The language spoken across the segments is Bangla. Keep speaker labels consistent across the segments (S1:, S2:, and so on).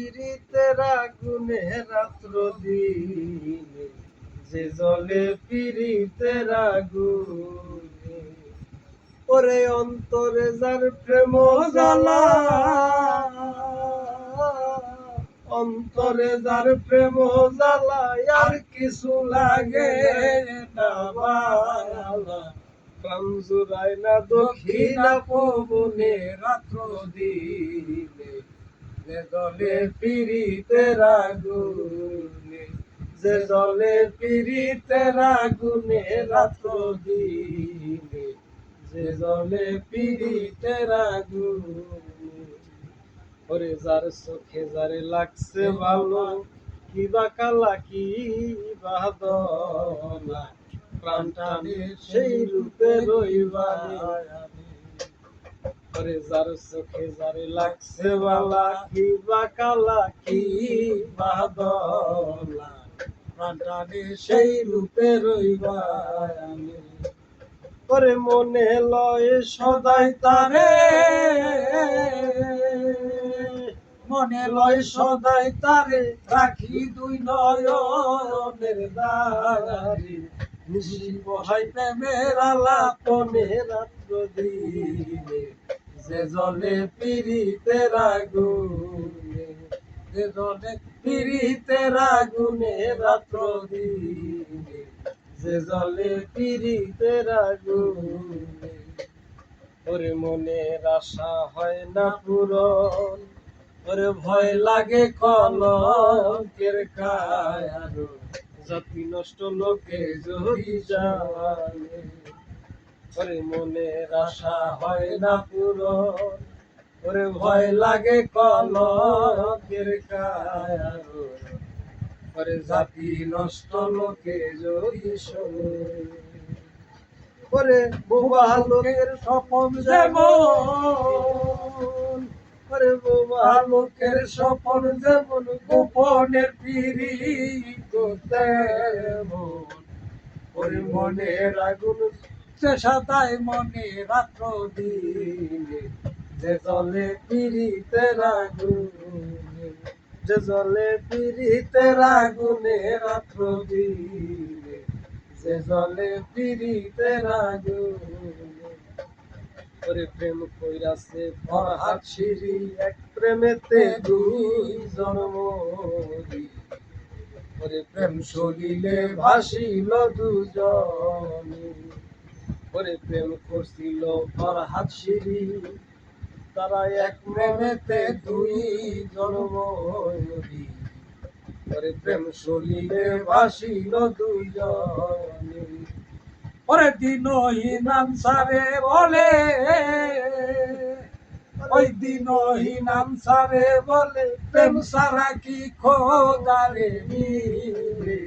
S1: পীড়িতের আগুনে রাত্র দিনে, যে জলে পীড়িতের আগুনে। ওরে অন্তরে যার প্রেম জ্বালা, অন্তরে যার প্রেম জ্বালা, আর কিছু লাগে না বালা। প্রাণ জুড়ায় না দক্ষিণা পবনে রাত্র দিনে, যে জলে পীড়িতের আগুনে, যে জলে পীড়িতের আগুনে রাত্র দিনে, যে জলে পীড়িতের আগুনে। ওরে যার চোখে যারে লাগছে ভালো, কি বা কালা কি বা দলা, প্রাণ টানে সেই রূপে রইবা। ওরে যার চোখে যারে লাগছে বালা, কি বা কালা কি বা দলা, প্রাণ টানে সেই রূপে রইবা আমি। ওরে মনে লয় সদাই তারে, মনে লয় সদাই তারে, রাখি দুই নয়নের দ্বারে। নিশি বহাই প্রেমের আলাপনে রাত্র দিনে, যে জলে পীড়িতের আগুনে, যে জলে পীড়িতের আগুনে রাত্র দিনে, যে জলে পীড়িতের আগুনে। ওরে মনের আশা হয় না পূরণ, ওরে ভয় লাগে কলঙ্কের কায়ারো, জাতি নষ্ট লোকে যদি জানে। ওরে মনের আশা হয় না পূরণ, ওরে ভয় লাগে কলঙ্কের কায়ারো, ওরে জাতি নষ্ট লোকে যদি শোনে। ওরে বোবা লোকের স্বপন যেমন, ওরে বোবা লোকের স্বপন যেমন, গোপনের পীড়িত তেমন। ওরে মনের আগুন সাদায় মনে রাত্র দিনে, যে জলে পীড়িতের আগুনে, যে জলে পীড়িতের আগুনে রাত্র দিনে, যে জলে পীড়িতের আগুনে। ওরে প্রেম কইরাছে ফরহাদ শিরি, এক প্রেমেতে দুই জনমরি। ওরে প্রেম সলিলে ভাসিল দুজনে, ওরে প্রেম করছিল ফরহাদ শিরি, তারা এক প্রেমেতে দুই জনমরি। ওরে প্রেম সলিলে ভাসিল দুজনে। ওরে দিনহীন আনসারে বলে, ওই দিনহীন আনসারে বলে, প্রেম সারা কি খোদারে মিলে।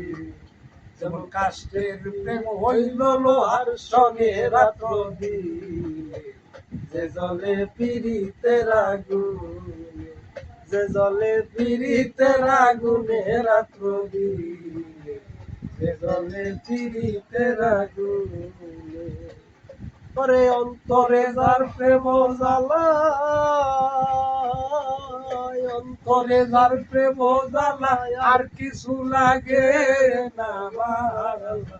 S1: যেমন কাষ্টের প্রেম হইল লোহার সঙ্গে রাত্র দিনে, যে জলে পীড়িতের আগুনে, যে জলে পীড়িতের আগুনে রাত্র দিনে, যে জলে পীড়িতের আগুনে। ওরে অন্তরে যার প্রেম জ্বালা, অন্তরে যার প্রেম জ্বালা, আর কিছু লাগে না বালা।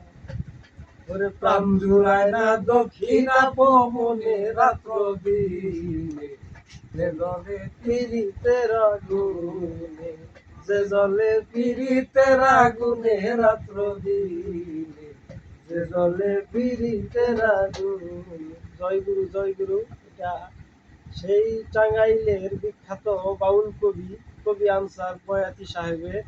S1: ওরে প্রাণ জুড়ায় না দক্ষিণা পবনে রাত্র দিনে, যে জলে পীড়িতের আগুনে, যে জলে পীড়িতের আগুনে রাত্র দিনে, যে জলে পীড়িতের আগুনে। জয় গুরু, জয় গুরু। এটা সেই টাঙ্গাইলের বিখ্যাত বাউল কবি, কবি আনসার বয়াতি সাহেবের